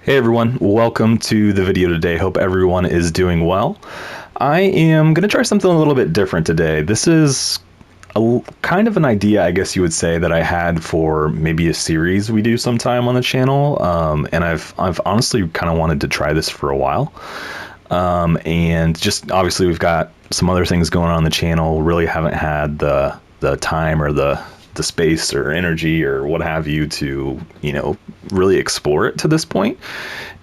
Hey everyone, welcome to the video today. Hope everyone is doing well. I am going to try something a little bit different today. This is kind of an idea, I guess you would say, that I had for maybe a series we do sometime on the channel, and I've honestly kind of wanted to try this for a while. And just obviously we've got some other things going on the channel. Really haven't had the time or the space or energy or what have you to, really explore it to this point.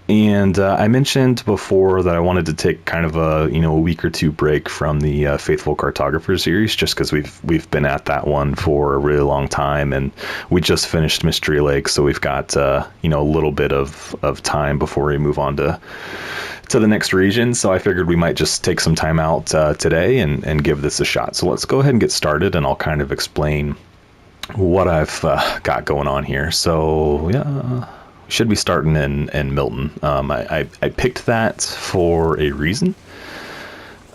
And I mentioned before that I wanted to take kind of a week or two break from the Faithful Cartographer series, just because we've been at that one for a really long time, and we just finished Mystery Lake, so we've got a little bit of time before we move on to the next region. So I figured we might just take some time out today and give this a shot. So let's go ahead and get started, and I'll kind of explain what I've got going on here. So yeah, should be starting in Milton. I picked that for a reason.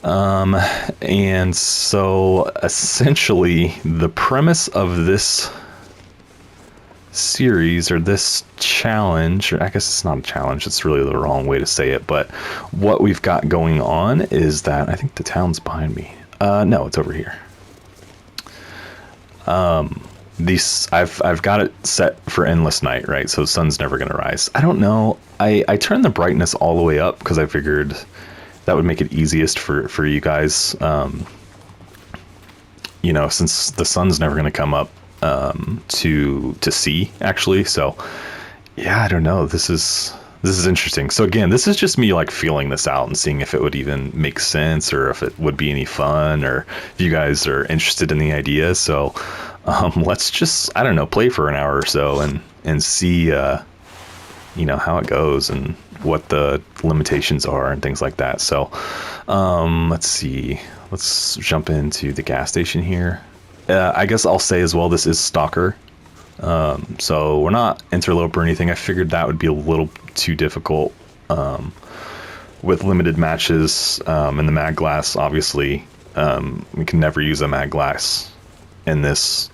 And so essentially the premise of this series, or this challenge, or I guess it's not a challenge, it's really the wrong way to say it, but what we've got going on is that I think the town's behind me. No, it's over here. I've got it set for endless night, right? So the sun's never going to rise. I don't know. I turned the brightness all the way up because I figured that would make it easiest for you guys. Since the sun's never going to come up to see, actually. So yeah, I don't know. This is interesting. So again, this is just me like feeling this out and seeing if it would even make sense, or if it would be any fun, or if you guys are interested in the idea. So let's just, I don't know, play for an hour or so and see, how it goes and what the limitations are and things like that. So let's see. Let's jump into the gas station here. I guess I'll say as well, this is Stalker. So we're not Interloper or anything. I figured that would be a little too difficult with limited matches, and the mag glass, obviously. We can never use a mag glass in this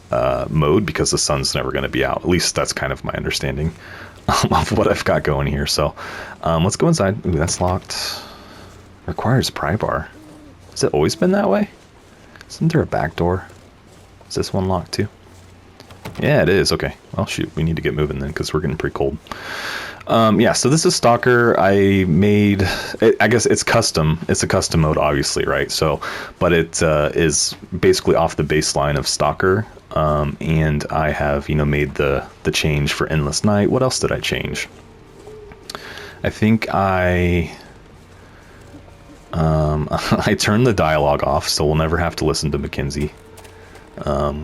mode because the sun's never going to be out. At least that's kind of my understanding of what I've got going here. So let's go inside. Ooh, that's locked. Requires pry bar. Has it always been that way? Isn't there a back door? Is this one locked too? Yeah, it is. Okay. Well, shoot, we need to get moving then because we're getting pretty cold. Yeah, so this is Stalker. I made it, I guess it's custom. It's a custom mode, obviously, right? So, but it is basically off the baseline of Stalker. And I have, made the change for Endless Night. What else did I change? I think I turned the dialogue off, so we'll never have to listen to Mackenzie.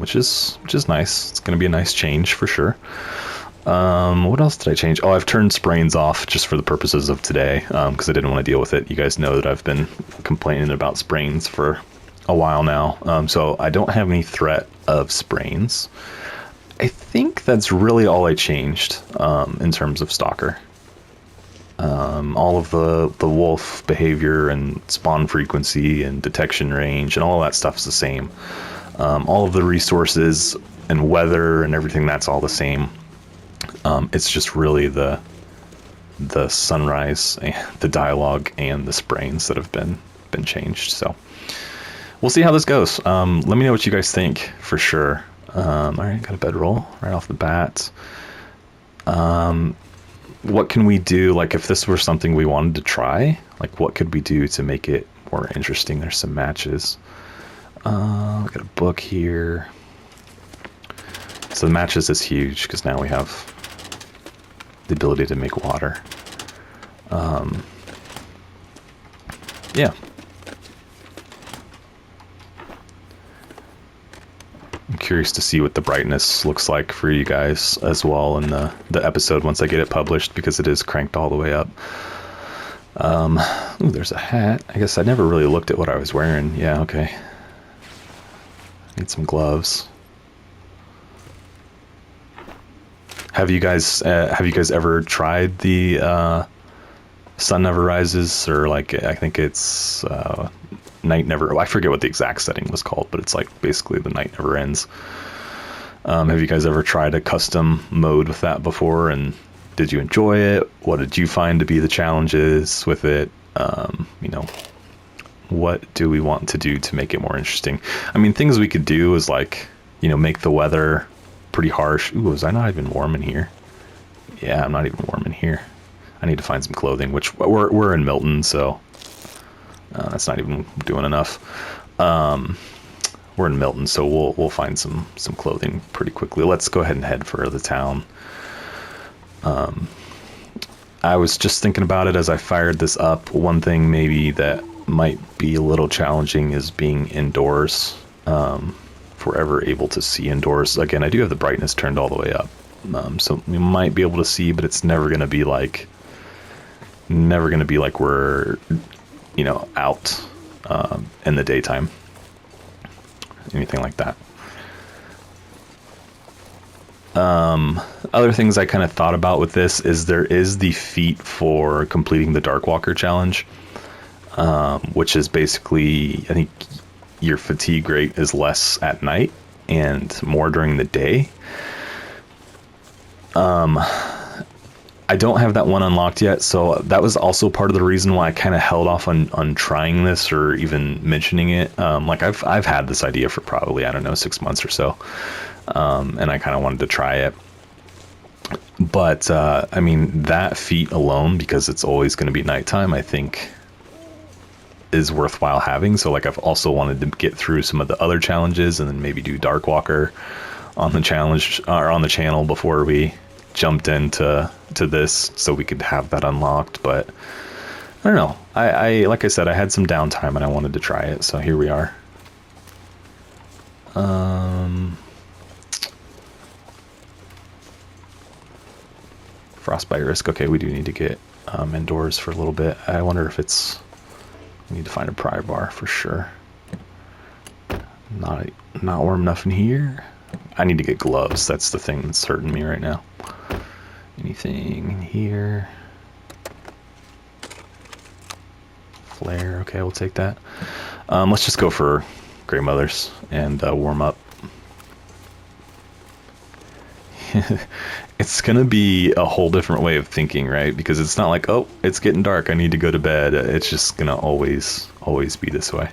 Which is nice. It's going to be a nice change for sure. What else did I change? Oh, I've turned sprains off just for the purposes of today, because I didn't want to deal with it. You guys know that I've been complaining about sprains for a while now. So I don't have any threat of sprains. I think that's really all I changed in terms of Stalker. All of the wolf behavior and spawn frequency and detection range and all of that stuff's the same. All of the resources and weather and everything, that's all the same. It's just really the sunrise, the dialogue, and the sprains that have been changed. So we'll see how this goes. Let me know what you guys think for sure. All right, got a bedroll right off the bat. What can we do? Like, if this were something we wanted to try, like, what could we do to make it more interesting? There's some matches. We got a book here. So the matches is huge because now we have the ability to make water. Yeah. I'm curious to see what the brightness looks like for you guys as well in the episode once I get it published, because it is cranked all the way up. Ooh, there's a hat. I guess I never really looked at what I was wearing. Yeah, okay. Need some gloves. Have you guys ever tried the Sun Never Rises, or like, I think it's Night Never, I forget what the exact setting was called, but it's like basically the night never ends. Have you guys ever tried a custom mode with that before and Did you enjoy it? What did you find to be the challenges with it? You know, what do we want to do to make it more interesting? I mean, things we could do is like, you know, make the weather pretty harsh. Ooh, is I not even warm in here? Yeah, I'm not even warm in here. I need to find some clothing, which we're in Milton, so that's not even doing enough. We're in Milton, so we'll find some clothing pretty quickly. Let's go ahead and head for the town. I was just thinking about it as I fired this up. One thing maybe that might be a little challenging is being indoors. If we're ever able to see indoors. Again, I do have the brightness turned all the way up. So we might be able to see, but it's never going to be like we're, you know, out in the daytime. Anything like that. Other things I kind of thought about with this is there is the feat for completing the Darkwalker challenge, which is basically, I think your fatigue rate is less at night and more during the day. I don't have that one unlocked yet, so that was also part of the reason why I kind of held off on trying this or even mentioning it. Like I've had this idea for probably, I don't know, 6 months or so, and I kind of wanted to try it. But I mean, that feat alone, because it's always going to be nighttime, I think is worthwhile having. So like I've also wanted to get through some of the other challenges and then maybe do Darkwalker on the challenge or on the channel before we jumped into this, so we could have that unlocked. But I don't know, I like I said, I had some downtime and I wanted to try it, so here we are. Frostbite risk. Okay, we do need to get indoors for a little bit. I wonder if it's, we need to find a pry bar for sure. Not warm enough in here. I need to get gloves. That's the thing that's hurting me right now. Anything in here? Flare. Okay, we'll take that. Let's just go for Grey Mothers and warm up. It's gonna be a whole different way of thinking, right? Because it's not like, oh, it's getting dark, I need to go to bed. It's just gonna always be this way.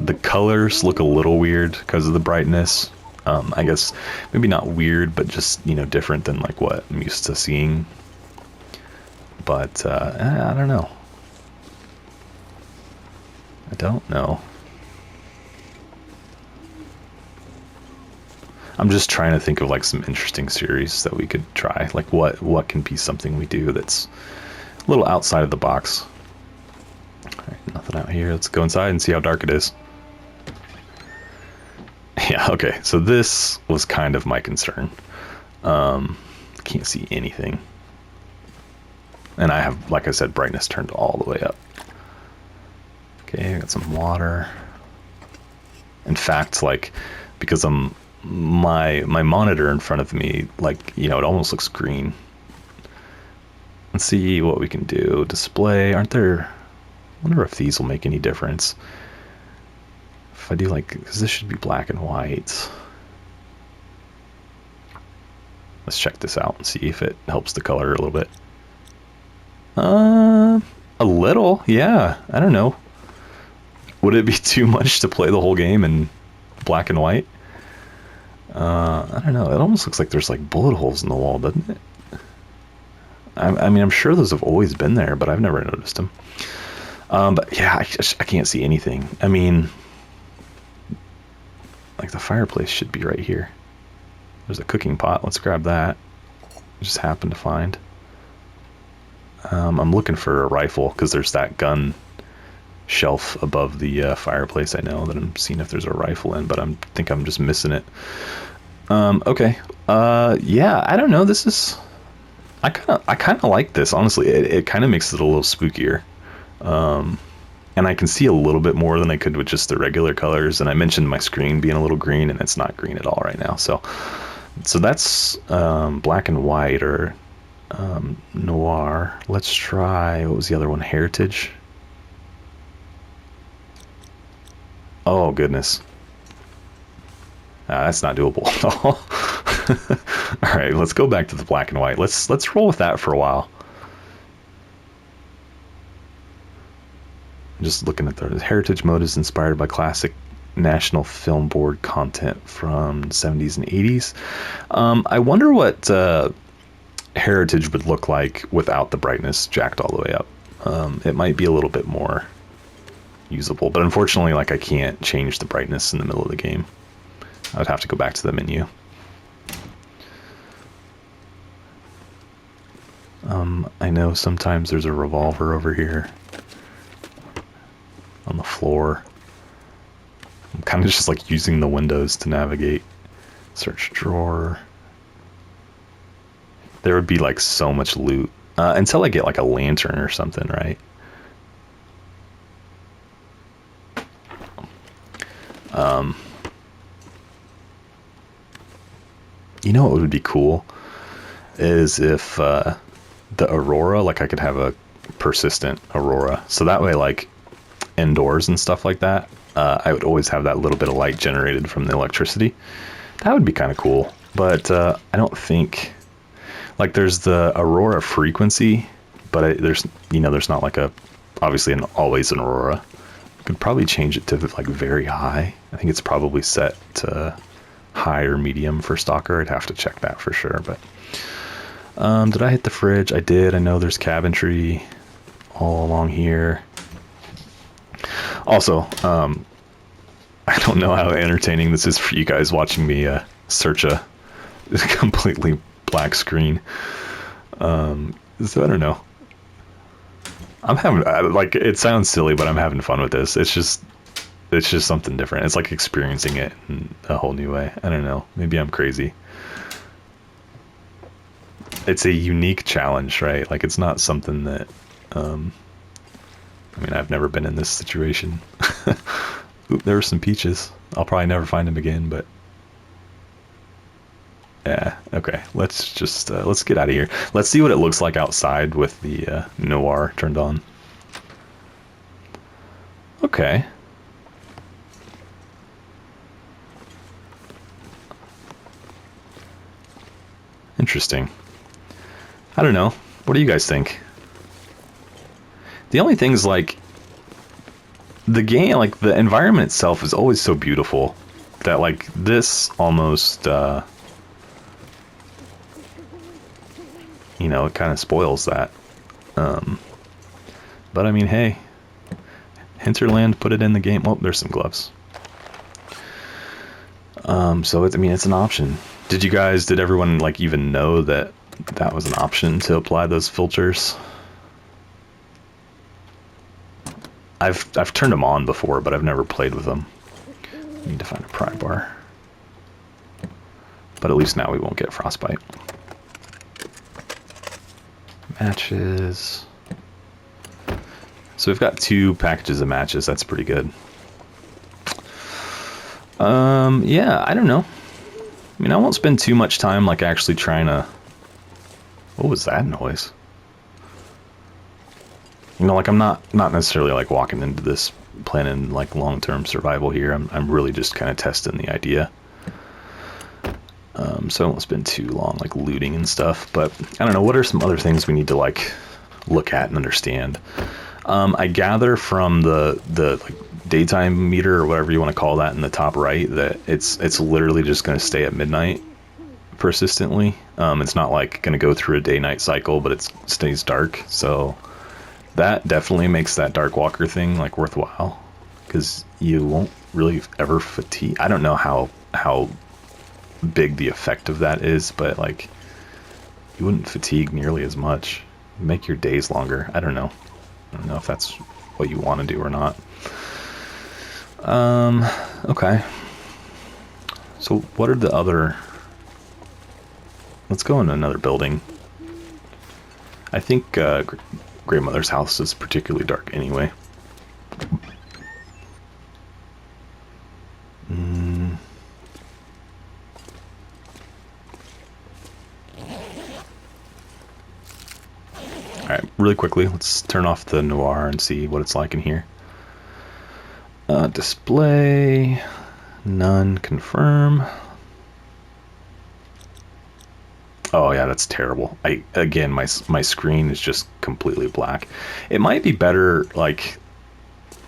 The colors look a little weird because of the brightness. I guess maybe not weird, but just, you know, different than like what I'm used to seeing. But I don't know. I don't know. I'm just trying to think of like some interesting series that we could try. Like what can be something we do that's a little outside of the box. All right, nothing out here. Let's go inside and see how dark it is. Yeah, okay, so this was kind of my concern. Can't see anything. And I have, like I said, brightness turned all the way up. Okay, I got some water. In fact, like, because my monitor in front of me, like, you know, it almost looks green. Let's see what we can do. Display, aren't there, I wonder if these will make any difference. If I do like, because this should be black and white. Let's check this out and see if it helps the color a little bit. A little, yeah. I don't know. Would it be too much to play the whole game in black and white? I don't know. It almost looks like there's like bullet holes in the wall, doesn't it? I mean, I'm sure those have always been there, but I've never noticed them. But yeah, I can't see anything. I mean, like the fireplace should be right here. There's a cooking pot. Let's grab that. Just happened to find. I'm looking for a rifle because there's that gun shelf above the fireplace. I know that I'm seeing if there's a rifle in, but I think I'm just missing it. Okay. Yeah, I don't know. This is, I kind of like this, honestly. It kind of makes it a little spookier. And I can see a little bit more than I could with just the regular colors. And I mentioned my screen being a little green, and it's not green at all right now. So that's black and white, or noir. Let's try, what was the other one? Heritage. Oh, goodness. That's not doable at all. All right, let's go back to the black and white. Let's roll with that for a while. Just looking at the heritage mode is inspired by classic National Film Board content from 70s and 80s. I wonder what heritage would look like without the brightness jacked all the way up. It might be a little bit more usable, but unfortunately, like, I can't change the brightness in the middle of the game. I would have to go back to the menu. I know sometimes there's a revolver over here on the floor. I'm kind of just like using the windows to navigate. Search drawer. There would be like so much loot until I get like a lantern or something, right? You know what would be cool is if the aurora, like I could have a persistent aurora, so that way like indoors and stuff like that, I would always have that little bit of light generated from the electricity. That would be kind of cool, but I don't think, like, there's the aurora frequency, but there's not like obviously always an aurora. Could probably change it to like very high. I think it's probably set to high or medium for Stalker. I'd have to check that for sure. But did I hit the fridge? I did. I know there's cabinetry all along here. Also, I don't know how entertaining this is for you guys watching me search a completely black screen. So I don't know. I'm having, like, it sounds silly, but I'm having fun with this. It's just something different. It's like experiencing it in a whole new way. I don't know. Maybe I'm crazy. It's a unique challenge, right? Like, it's not something that, I mean, I've never been in this situation. Oop, there were some peaches. I'll probably never find them again, but yeah, okay. Let's just let's get out of here. Let's see what it looks like outside with the noir turned on. Okay. Interesting. I don't know. What do you guys think? The only thing is, like, the game, like, the environment itself is always so beautiful that, like, this almost, you know, it kind of spoils that. But I mean, hey, Hinterland put it in the game. Oh, there's some gloves. So I mean, it's an option. Did everyone, like, even know that that was an option to apply those filters? I've turned them on before, but I've never played with them. Need to find a pry bar. But at least now we won't get frostbite. Matches. So we've got 2 packages of matches. That's pretty good. Yeah, I don't know. I mean, I won't spend too much time, like, actually trying to... What was that noise? You know, like, I'm not necessarily, like, walking into this planning, like, long-term survival here. I'm really just kind of testing the idea. So I won't spend too long, like, looting and stuff. But I don't know. What are some other things we need to, like, look at and understand? I gather from the like, daytime meter or whatever you want to call that in the top right that it's literally just going to stay at midnight persistently. It's not like going to go through a day-night cycle, but it stays dark. So that definitely makes that dark walker thing, like, worthwhile, because you won't really ever fatigue. I don't know how big the effect of that is, but, like, you wouldn't fatigue nearly as much. Make your days longer. I don't know if that's what you want to do or not. Okay. So what are the other... Let's go in another building. I think Grandmother's house is particularly dark anyway. Alright, really quickly, let's turn off the noir and see what it's like in here. Display, none, confirm. Oh yeah, that's terrible. Again, my screen is just completely black. It might be better, like,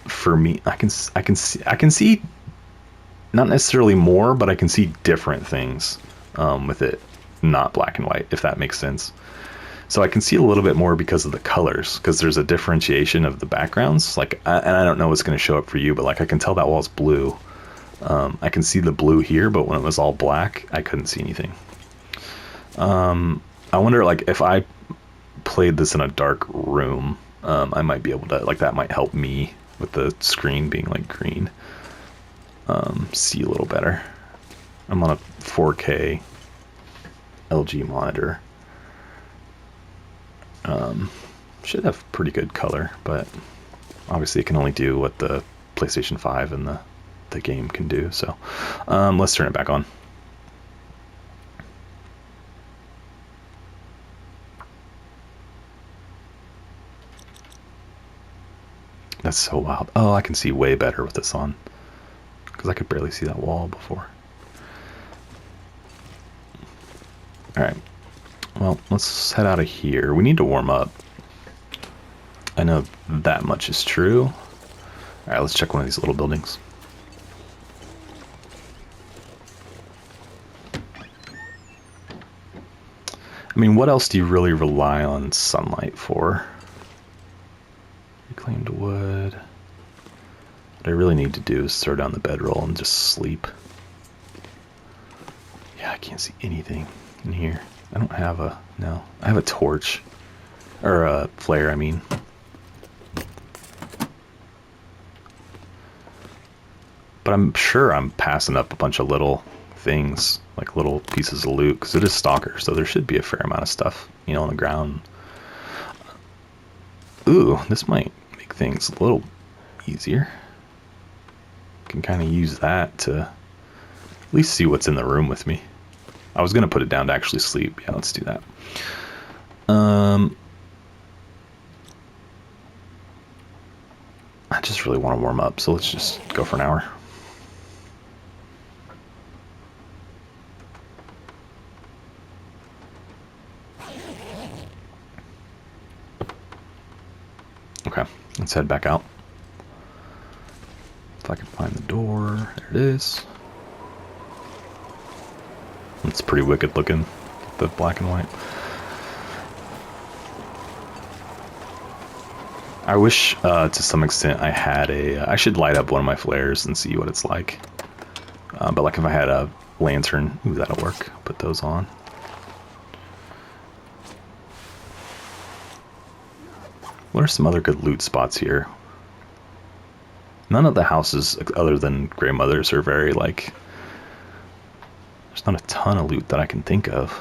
for me. I can see not necessarily more, but I can see different things with it not black and white, if that makes sense. So I can see a little bit more because of the colors, because there's a differentiation of the backgrounds. Like, and I don't know what's going to show up for you, but like I can tell that wall's blue. I can see the blue here, but when it was all black, I couldn't see anything. I wonder, like, if I played this in a dark room, I might be able to, like, that might help me with the screen being like green, see a little better. I'm on a 4K LG monitor. Should have pretty good color, but obviously it can only do what the PlayStation 5 and the game can do. So let's turn it back on. That's so wild. Oh, I can see way better with this on, because I could barely see that wall before. Alright, well, let's head out of here. We need to warm up. I know that much is true. Alright, let's check one of these little buildings. I mean, what else do you really rely on sunlight for? Reclaimed wood. What I really need to do is throw down the bedroll and just sleep. Yeah, I can't see anything in here. I don't have a... No. I have a torch. Or a flare, I mean. But I'm sure I'm passing up a bunch of little things, like little pieces of loot, because it is Stalker, so there should be a fair amount of stuff, you know, on the ground. Ooh, this might make things a little easier. Can kind of use that to at least see what's in the room with me. I was going to put it down to actually sleep. Yeah, let's do that. I just really want to warm up, so let's just go for an hour. Okay, let's head back out. If I can find the door. There it is. It's pretty wicked looking, the black and white. I wish, to some extent, I had a... I should light up one of my flares and see what it's like. But like if I had a lantern, ooh, that'll work. Put those on. What are some other good loot spots here? None of the houses, other than Grandmother's, are very, like... There's not a ton of loot that I can think of.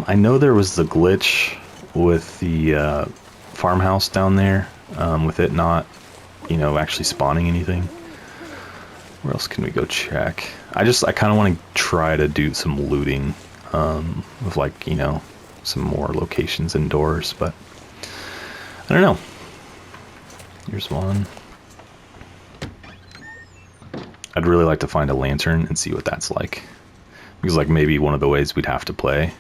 I know there was the glitch with the farmhouse down there, with it not, you know, actually spawning anything. Where else can we go check? I kind of want to try to do some looting, of, like, you know, some more locations indoors, but I don't know. Here's one. I'd really like to find a lantern and see what that's like. Because, like, maybe one of the ways we'd have to play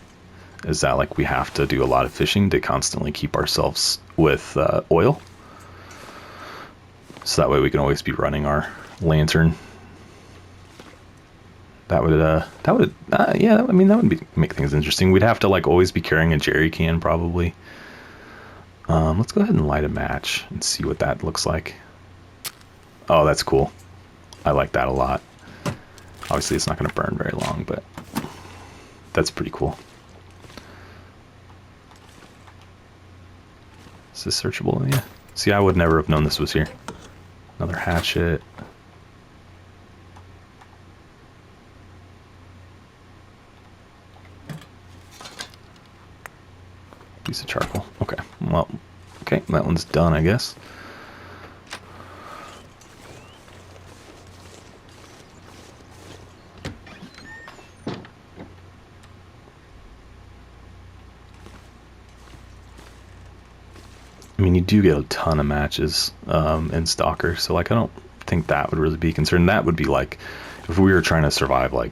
is that, like, we have to do a lot of fishing to constantly keep ourselves with oil. So that way we can always be running our lantern. That would, yeah, I mean, that would make things interesting. We'd have to, like, always be carrying a jerry can, probably. Let's go ahead and light a match and see what that looks like. Oh, that's cool. I like that a lot. Obviously, it's not going to burn very long, but that's pretty cool. Is this searchable? Yeah. See, I would never have known this was here. Another hatchet. Piece of charcoal. Okay. Well, okay, that one's done, I guess. do get a ton of matches in Stalker, so like I don't think that would really be a concern. That would be like if we were trying to survive like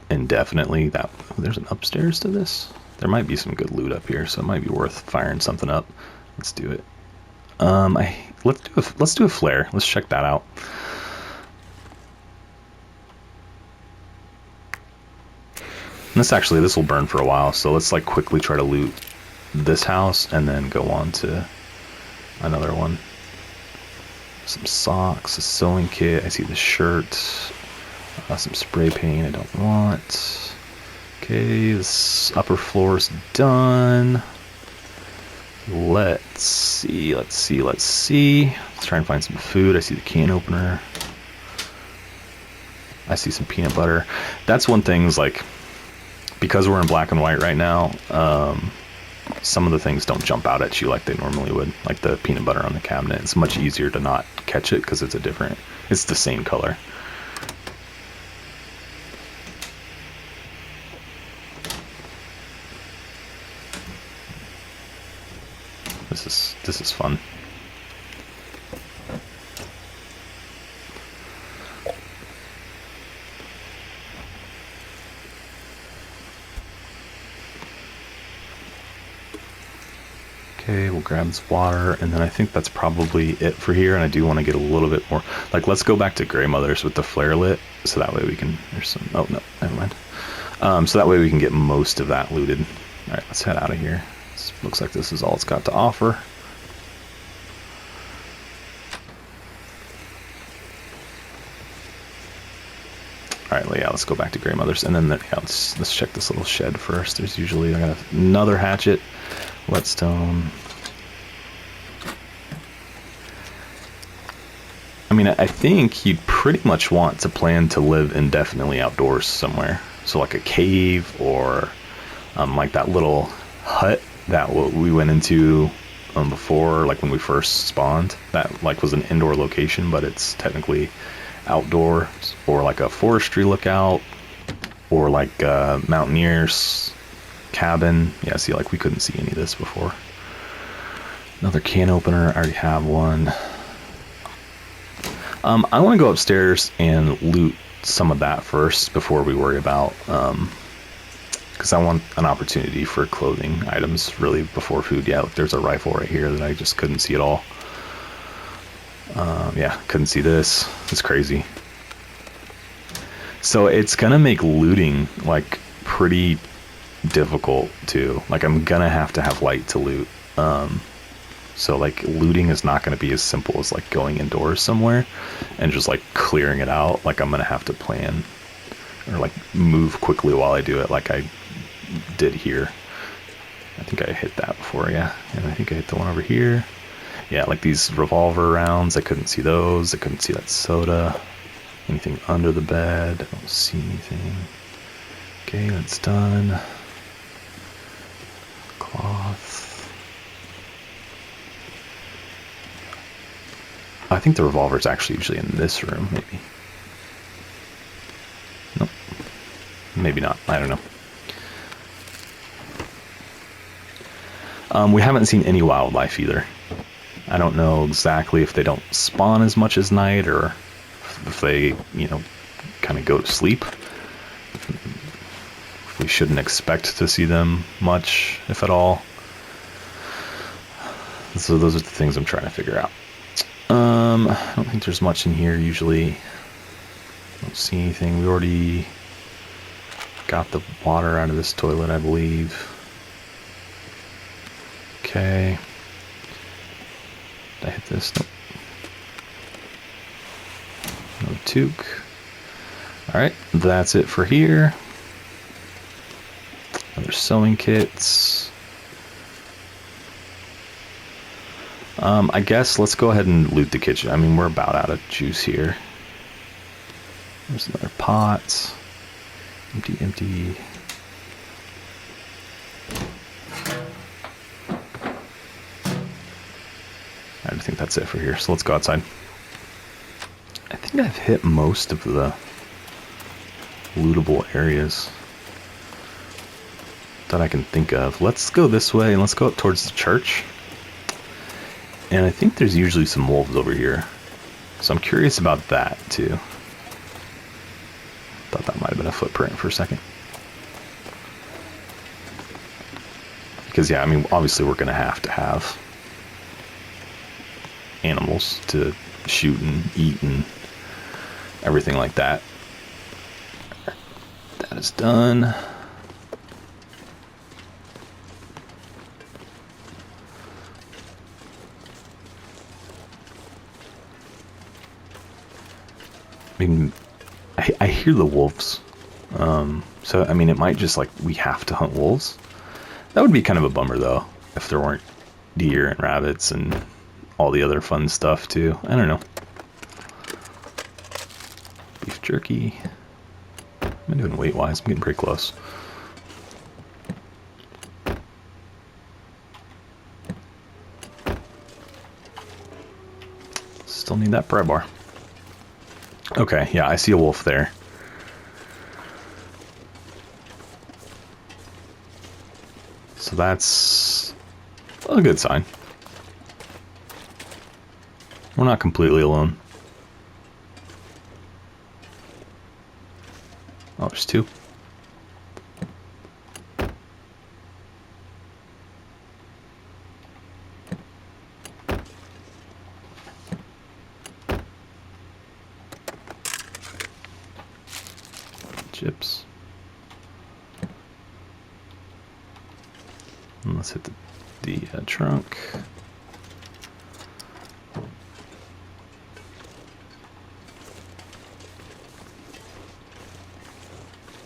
indefinitely. That there's an upstairs to this. There might be some good loot up here, so it might be worth firing something up. Let's do it. Let's do a flare. Let's check that out. And this will burn for a while, so let's like quickly try to loot this house and then go on to another one. Some socks, a sewing kit. I see the shirt. Some spray paint I don't want. Okay, this upper floor is done. Let's see. Let's try and find some food. I see the can opener. I see some peanut butter. That's one thing is like, because we're in black and white right now, some of the things don't jump out at you like they normally would. Like the peanut butter on the cabinet. It's much easier to not catch it because it's the same color. This is fun. Okay, we'll grab this water, and then I think that's probably it for here, and I do want to get a little bit more. Like, let's go back to Grey Mother's with the flare lit, so that way we can, there's some, oh no, never mind. So that way we can get most of that looted. Alright, let's head out of here. This looks like this is all it's got to offer. Alright, yeah, let's go back to Grey Mother's, and then let's check this little shed first. There's usually, I got another hatchet, whetstone. I mean, I think you'd pretty much want to plan to live indefinitely outdoors somewhere. So like a cave, or like that little hut that we went into before, like when we first spawned. That like was an indoor location, but it's technically outdoor, or like a forestry lookout, or like a mountaineer's cabin. Yeah, see, like we couldn't see any of this before. Another can opener, I already have one. I want to go upstairs and loot some of that first before we worry about, because I want an opportunity for clothing items really before food. Yeah, look, there's a rifle right here that I just couldn't see at all. Yeah, couldn't see this. It's crazy. So it's gonna make looting like pretty difficult too. Like I'm gonna have to have light to loot. So like looting is not gonna be as simple as like going indoors somewhere and just like clearing it out. Like I'm gonna have to plan or like move quickly while I do it, like I did here. I think I hit that before, yeah. And I think I hit the one over here. Yeah, like these revolver rounds, I couldn't see those. I couldn't see that soda. Anything under the bed? I don't see anything. Okay, that's done. Cloth. I think the revolver is actually usually in this room, maybe. Nope. Maybe not. I don't know. We haven't seen any wildlife either. I don't know exactly if they don't spawn as much as night, or if they, you know, kind of go to sleep. We shouldn't expect to see them much, if at all. So those are the things I'm trying to figure out. I don't think there's much in here usually. Don't see anything. We already got the water out of this toilet, I believe. Okay. Did I hit this? Nope. No toque. Alright, that's it for here. Other sewing kits. I guess let's go ahead and loot the kitchen. I mean, we're about out of juice here. There's another pot. Empty, empty. I think that's it for here, so let's go outside. I think I've hit most of the lootable areas that I can think of. Let's go this way and let's go up towards the church. And I think there's usually some wolves over here. So I'm curious about that, too. Thought that might have been a footprint for a second. Because, yeah, I mean, obviously we're going to have animals to shoot and eat and everything like that. That is done. I mean, I hear the wolves. So, I mean, it might just, like, we have to hunt wolves. That would be kind of a bummer, though, if there weren't deer and rabbits and all the other fun stuff, too. I don't know. Beef jerky. What am I doing weight-wise? I'm getting pretty close. Still need that pry bar. Okay, yeah, I see a wolf there. So that's a good sign. We're not completely alone. Oh, there's two. Chips. And let's hit the trunk.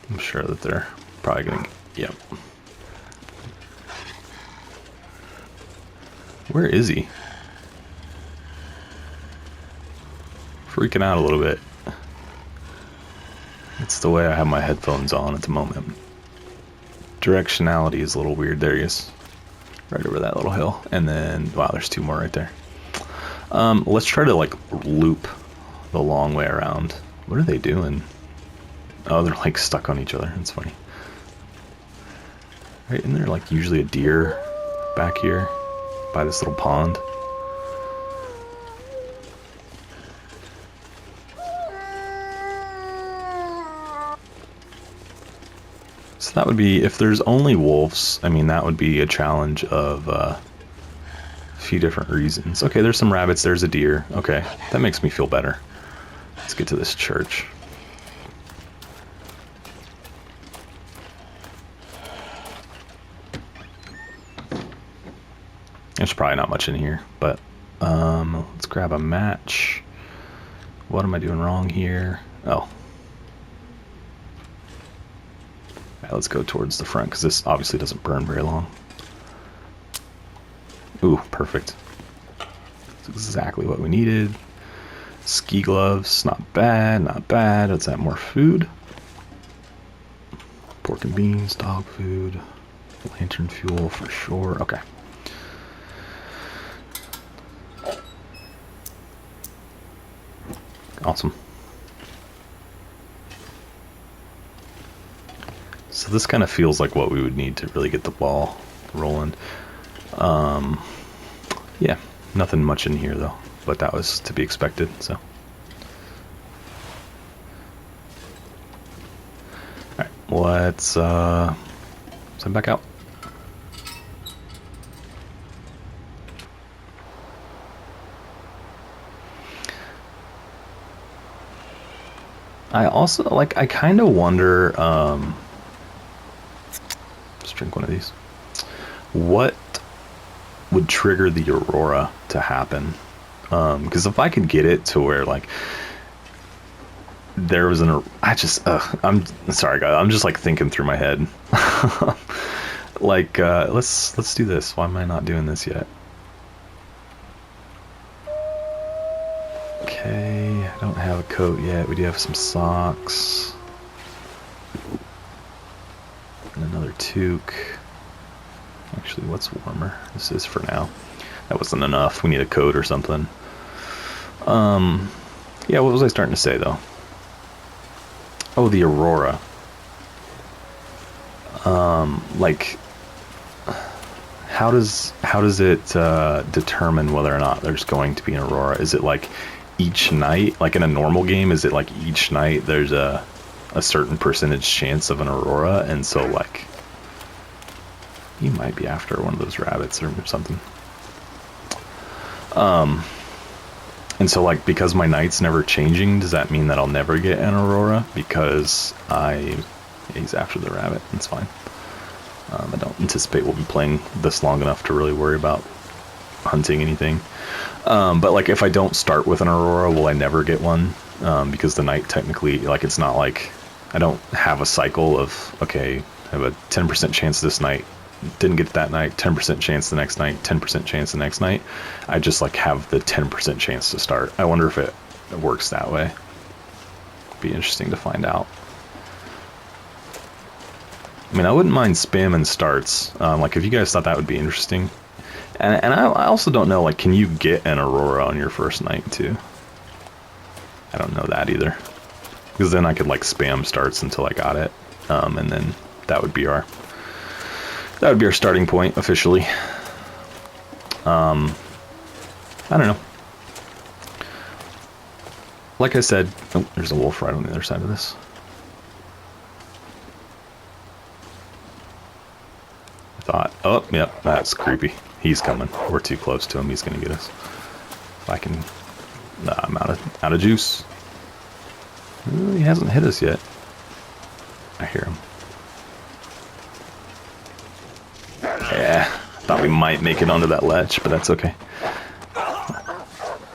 I'm sure that they're probably gonna. Yep. Where is he? Freaking out a little bit. It's the way I have my headphones on at the moment. Directionality is a little weird. There he is. Right over that little hill. And then, wow, there's two more right there. Let's try to, like, loop the long way around. What are they doing? Oh, they're, like, stuck on each other. That's funny. Right, isn't there, like, usually a deer back here by this little pond? So that would be, if there's only wolves, I mean, that would be a challenge of a few different reasons. Okay, there's some rabbits, there's a deer. Okay, that makes me feel better. Let's get to this church. There's probably not much in here, but let's grab a match. What am I doing wrong here? Oh. Right, let's go towards the front, because this obviously doesn't burn very long. Ooh, perfect. That's exactly what we needed. Ski gloves, not bad, not bad. Let's add more food. Pork and beans, dog food, lantern fuel for sure. Okay. Awesome. So this kind of feels like what we would need to really get the ball rolling. Yeah, nothing much in here though, but that was to be expected, so. Alright, let's head back out. I also, like, I kind of wonder, let's drink one of these. What would trigger the aurora to happen? Because if I could get it to where, like, there was I'm sorry, guys. I'm just, like, thinking through my head. Like, let's do this. Why am I not doing this yet? Okay, I don't have a coat yet. We do have some socks. And another toque. Actually, what's warmer? This is for now. That wasn't enough. We need a coat or something. Yeah, what was I starting to say, though? Oh, the aurora. Like, how does it determine whether or not there's going to be an aurora? Is it like each night, like in a normal game? Is it like each night there's a certain percentage chance of an aurora, and so like you might be after one of those rabbits or something. And so like because my night's never changing, does that mean that I'll never get an aurora because he's after the rabbit? It's fine. I don't anticipate we'll be playing this long enough to really worry about hunting anything. But like if I don't start with an aurora, will I never get one? Because the night technically, like it's not like I don't have a cycle of, okay, I have a 10% chance this night, didn't get that night, 10% chance the next night, 10% chance the next night. I just like have the 10% chance to start. I wonder if it works that way. Be interesting to find out. I mean, I wouldn't mind spamming starts. Like if you guys thought that would be interesting. And I also don't know, like, can you get an aurora on your first night too? I don't know that either. Because then I could like spam starts until I got it. And then that would be our starting point officially. I don't know. Like I said, oh, there's a wolf right on the other side of this. I thought, oh, yep, that's creepy. He's coming. We're too close to him. He's gonna get us. If I can, I'm out of juice. Ooh, he hasn't hit us yet. I hear him. Yeah, thought we might make it onto that ledge, but that's okay.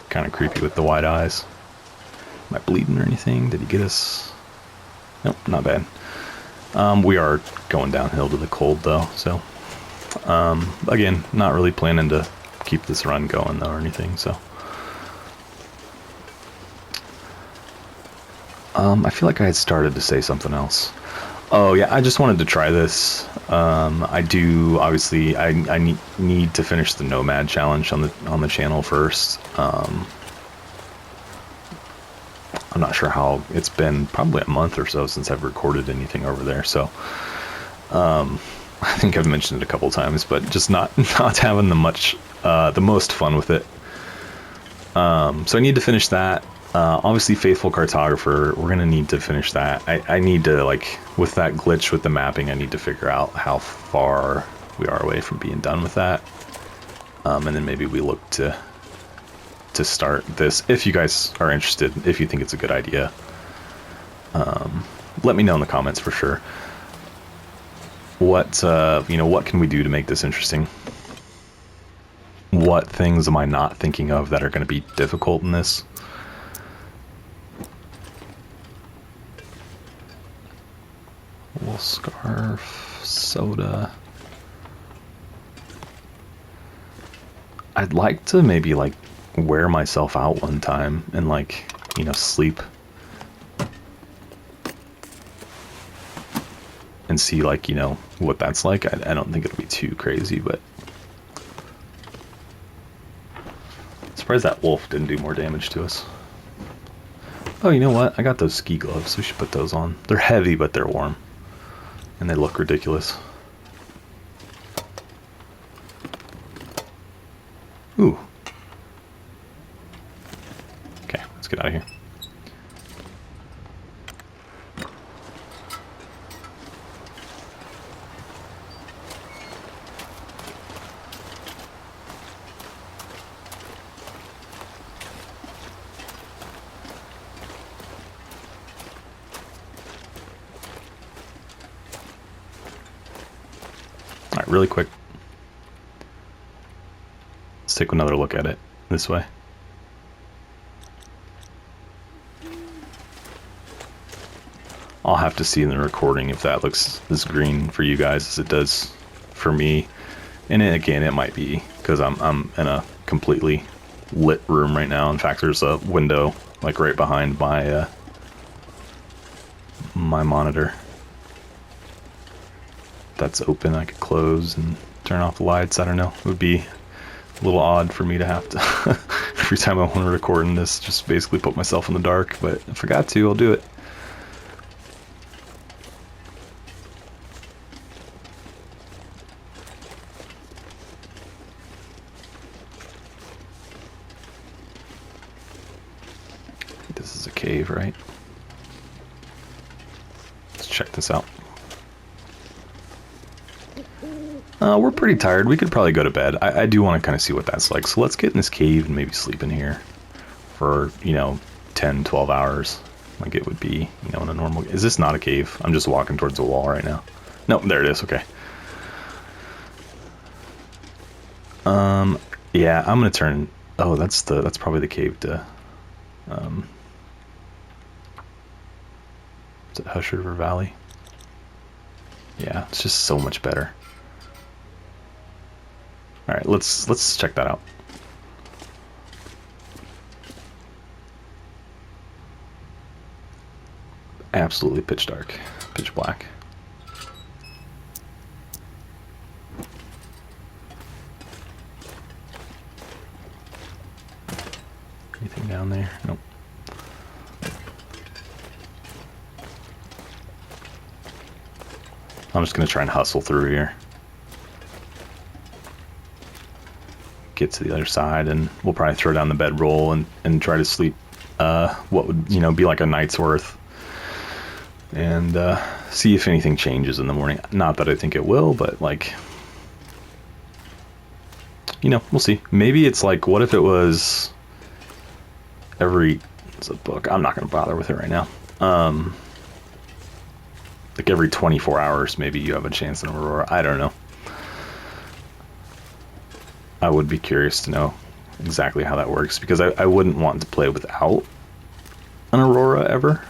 Kind of creepy with the wide eyes. Am I bleeding or anything? Did he get us? Nope, not bad. We are going downhill to the cold though, so again, not really planning to keep this run going though or anything, so I feel like I had started to say something else. Oh yeah, I just wanted to try this. I do obviously I need to finish the Nomad challenge on the channel first. I'm not sure how it's been, probably a month or so since I've recorded anything over there, so I think I've mentioned it a couple times, but just not having the most fun with it. So I need to finish that. Obviously Faithful Cartographer, we're gonna need to finish that. I need to, like, with that glitch with the mapping, I need to figure out how far we are away from being done with that. And then maybe we look to start this, if you guys are interested, if you think it's a good idea. Let me know in the comments for sure. What what can we do to make this interesting? What things am I not thinking of that are going to be difficult in this? Wool scarf, soda. I'd like to maybe like wear myself out one time and like, sleep and see like, what that's like. I don't think it'll be too crazy, but surprised that wolf didn't do more damage to us. Oh, you know what? I got those ski gloves. We should put those on. They're heavy, but they're warm. And they look ridiculous. Ooh. Okay, let's get out of here. Alright, really quick. Let's take another look at it this way. I'll have to see in the recording if that looks as green for you guys as it does for me. And again, it might be because I'm in a completely lit room right now. In fact, there's a window like right behind my my monitor that's open. I could close and turn off the lights. I don't know. It would be a little odd for me to have to every time I want to record in this, just basically put myself in the dark. But if I got to, I'll do it. This is a cave, right? Let's check this out. We're pretty tired. We could probably go to bed. I do want to kind of see what that's like. So let's get in this cave and maybe sleep in here for, you know, 10, 12 hours. Like it would be, you know, in a normal... Is this not a cave? I'm just walking towards the wall right now. Nope, there it is. Okay. Yeah, I'm gonna turn... Oh, that's probably the cave to... Is it Hush River Valley? Yeah, it's just so much better. All right, let's check that out. Absolutely pitch dark, pitch black. Anything down there? Nope. I'm just gonna try and hustle through here. Get to the other side, and we'll probably throw down the bedroll and try to sleep what would, you know, be like a night's worth, and see if anything changes in the morning. Not that I think it will, but like, you know, we'll see. Maybe it's like, what if it was every... It's a book. I'm not gonna bother with it right now. Like every 24 hours, maybe you have a chance in Aurora. I don't know. I would be curious to know exactly how that works, because I wouldn't want to play without an Aurora ever.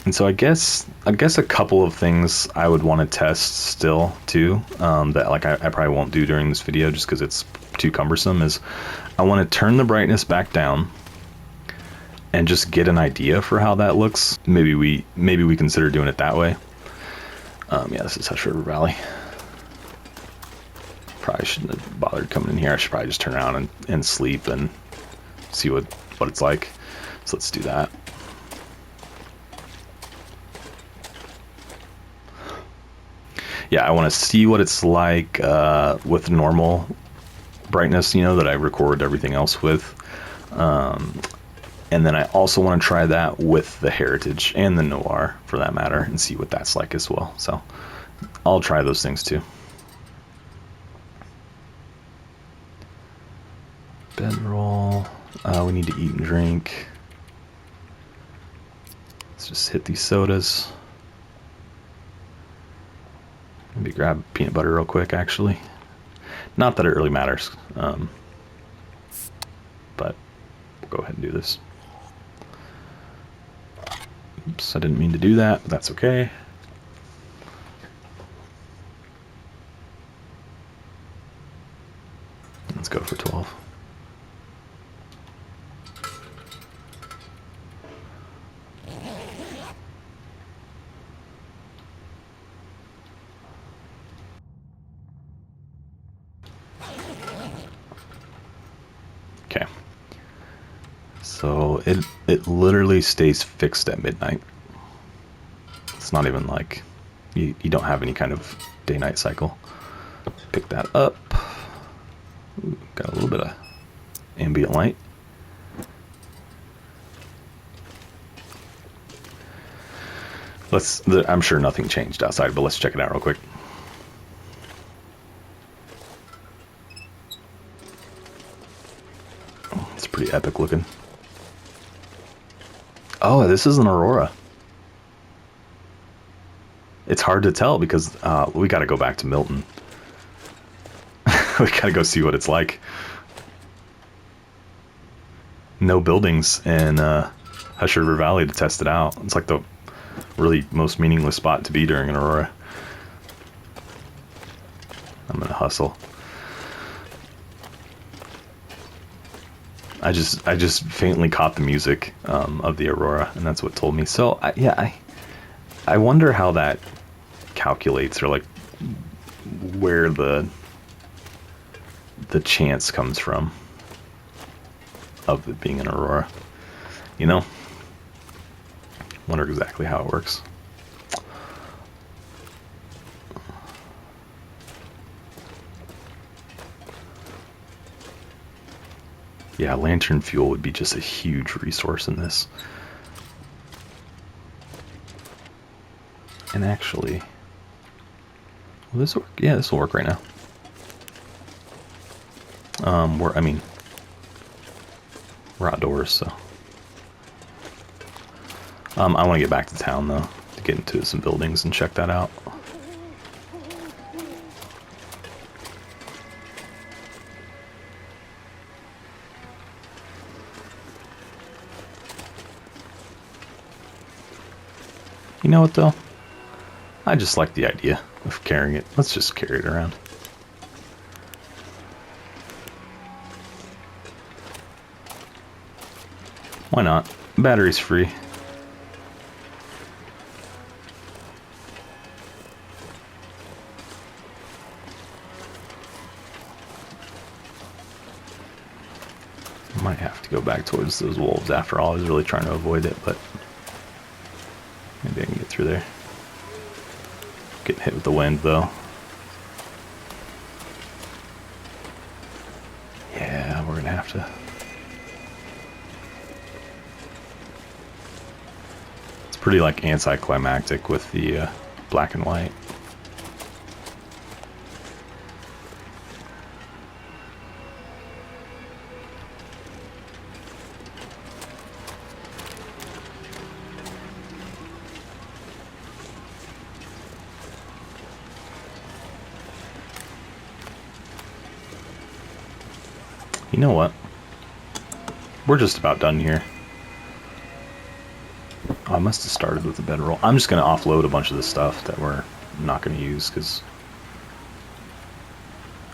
And so I guess a couple of things I would want to test still too, that like I probably won't do during this video just because it's too cumbersome, is I want to turn the brightness back down and just get an idea for how that looks. Maybe we consider doing it that way. Yeah, this is Hush River Valley. Probably shouldn't have bothered coming in here. I should probably just turn around and sleep and see what it's like. So let's do that. Yeah, I want to see what it's like with normal brightness, you know, that I record everything else with. And then I also want to try that with the Heritage and the Noir, for that matter, and see what that's like as well. So I'll try those things too. Bedroll. We need to eat and drink. Let's just hit these sodas. Maybe grab peanut butter real quick, actually. Not that it really matters, but we'll go ahead and do this. Oops, I didn't mean to do that, but that's okay. Let's go for 12. Okay. So it literally stays fixed at midnight. It's not even like you don't have any kind of day-night cycle. Pick that up. Ooh, got a little bit of ambient light. I'm sure nothing changed outside, but let's check it out real quick. Oh, it's pretty epic looking. Oh, this is an Aurora. It's hard to tell because we got to go back to Milton. We got to go see what it's like. No buildings in Hush River Valley to test it out. It's like the really most meaningless spot to be during an Aurora. I'm gonna hustle. I just faintly caught the music of the Aurora, and that's what told me. So I wonder how that calculates, or like where the chance comes from of it being an Aurora. You know? Wonder exactly how it works. Yeah, lantern fuel would be just a huge resource in this. And actually, will this work? Yeah, this will work right now. We're outdoors, so. I want to get back to town though, to get into some buildings and check that out. You know what though? I just like the idea of carrying it. Let's just carry it around. Why not? Battery's free. Might have to go back towards those wolves after all. I was really trying to avoid it, but maybe I can get through there. Getting hit with the wind though. Yeah, we're gonna have to. It's pretty like anticlimactic with the black and white. You know what? We're just about done here. Oh, I must have started with the bedroll. I'm just going to offload a bunch of the stuff that we're not going to use because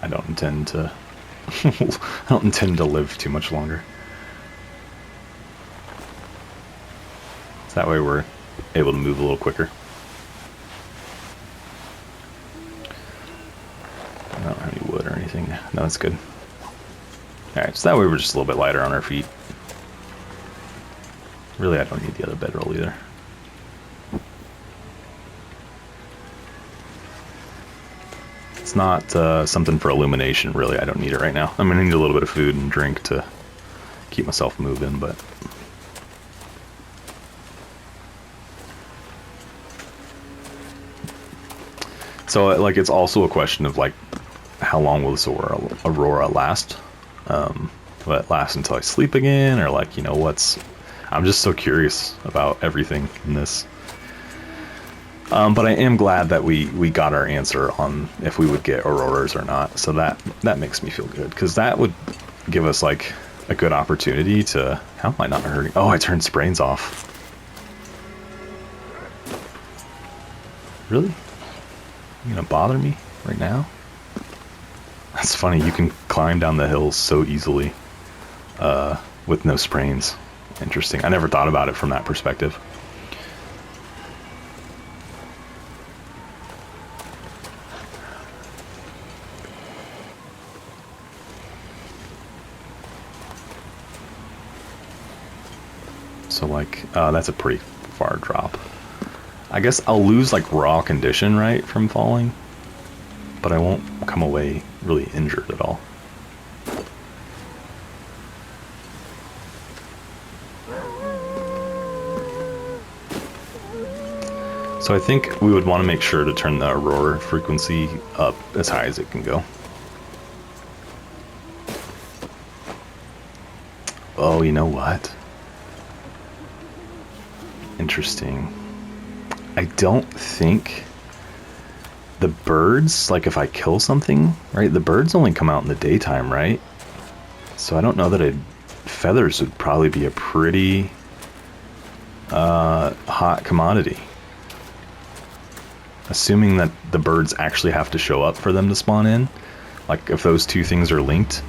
I don't intend to. I don't intend to live too much longer. So that way we're able to move a little quicker. I don't have any wood or anything. No, that's good. Alright, so that way we're just a little bit lighter on our feet. Really, I don't need the other bedroll either. It's not something for illumination, really. I don't need it right now. I'm gonna need a little bit of food and drink to keep myself moving, but... So, like, it's also a question of, like, how long will this aurora last? Will it last until I sleep again? Or, like, you know, I'm just so curious about everything in this. But I am glad that we got our answer on if we would get auroras or not. So that makes me feel good. Because that would give us, like, a good opportunity to... How am I not hurting? Oh, I turned sprains off. Really? You gonna bother me right now? That's funny, you can climb down the hills so easily with no sprains. Interesting. I never thought about it from that perspective. So, like, that's a pretty far drop. I guess I'll lose, like, raw condition, right, from falling? But I won't come away really injured at all. So I think we would want to make sure to turn the aurora frequency up as high as it can go. Oh, you know what? Interesting. I don't think the birds, like if I kill something, right, the birds only come out in the daytime, right? So I don't know that feathers would probably be a pretty hot commodity. Assuming that the birds actually have to show up for them to spawn in, like if those two things are linked,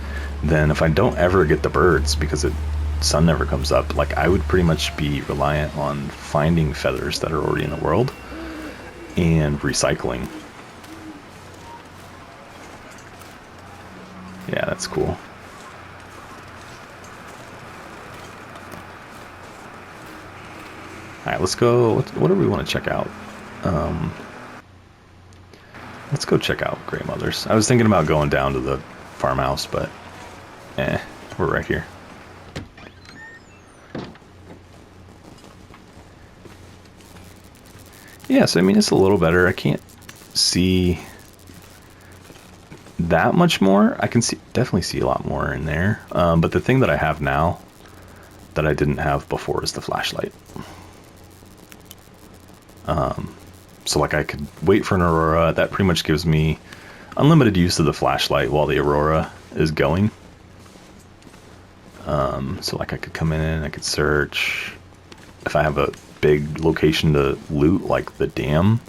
then if I don't ever get the birds because the sun never comes up, like I would pretty much be reliant on finding feathers that are already in the world and recycling. Yeah, that's cool. Alright, let's go. What do we want to check out? Let's go check out Grey Mothers. I was thinking about going down to the farmhouse, but we're right here. Yeah, so I mean, it's a little better. I can't see that much more. I can definitely see a lot more in there. But the thing that I have now that I didn't have before is the flashlight. So like I could wait for an aurora. That pretty much gives me unlimited use of the flashlight while the aurora is going. So like I could come in, I could search. If I have a big location to loot, like the dam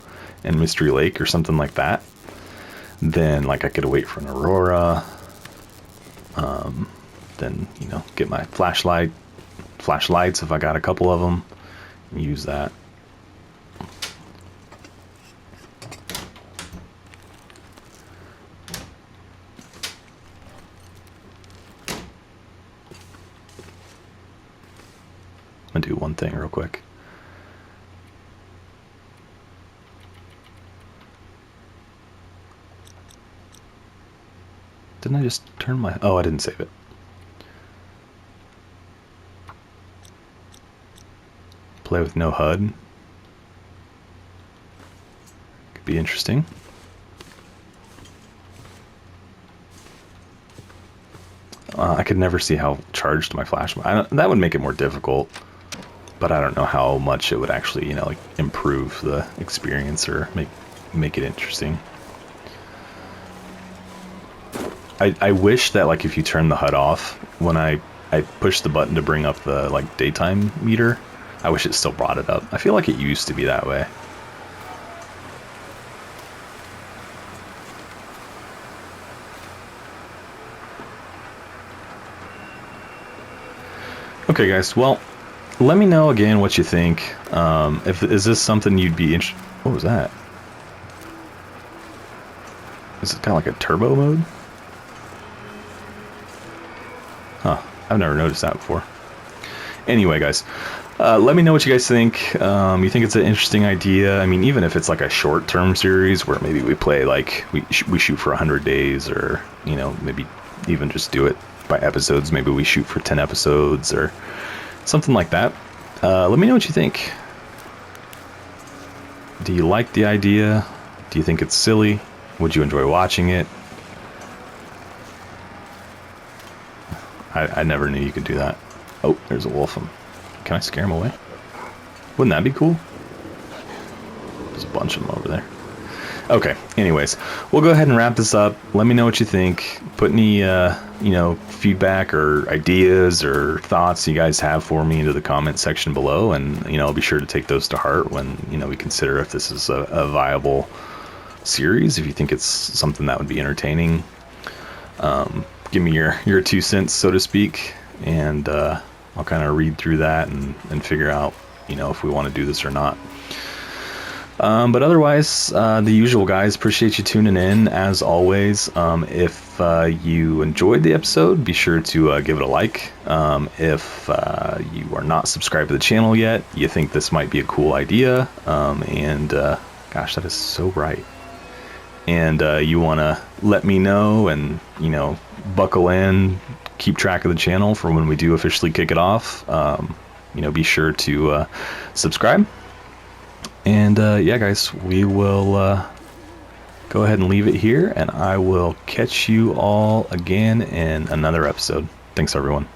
and Mystery Lake or something like that, then like I could wait for an aurora. Then, you know, get my flashlights if I got a couple of them, and use that. I'm gonna do one thing real quick. Didn't I just turn my... Oh, I didn't save it. Play with no HUD. Could be interesting. I could never see how charged my flash... that would make it more difficult. But I don't know how much it would actually, you know, like improve the experience or make it interesting. I wish that like if you turn the HUD off, when I push the button to bring up the like daytime meter, I wish it still brought it up. I feel like it used to be that way. Okay guys, well, let me know again what you think. Is this something you'd be interested... What was that? Is it kind of like a turbo mode? Huh, I've never noticed that before. Anyway, guys, let me know what you guys think. You think it's an interesting idea? I mean, even if it's like a short-term series where maybe we play like we shoot for 100 days, or you know, maybe even just do it by episodes. Maybe we shoot for 10 episodes or something like that. Let me know what you think. Do you like the idea? Do you think it's silly? Would you enjoy watching it? I never knew you could do that. Oh, there's a wolf. Can I scare him away? Wouldn't that be cool? There's a bunch of them over there. Okay, anyways, we'll go ahead and wrap this up. Let me know what you think. Put any, you know, feedback or ideas or thoughts you guys have for me into the comment section below. And, you know, I'll be sure to take those to heart when, you know, we consider if this is a viable series, if you think it's something that would be entertaining. Give me your 2 cents, so to speak, and I'll kind of read through that and figure out, you know, if we want to do this or not. But otherwise, the usual, guys. Appreciate you tuning in as always. If you enjoyed the episode, be sure to give it a like. If you are not subscribed to the channel yet, you think this might be a cool idea, and gosh, that is so bright. And you want to let me know, and you know, buckle in, keep track of the channel for when we do officially kick it off. You know, be sure to subscribe. And yeah, guys, we will go ahead and leave it here, and I will catch you all again in another episode. Thanks, everyone.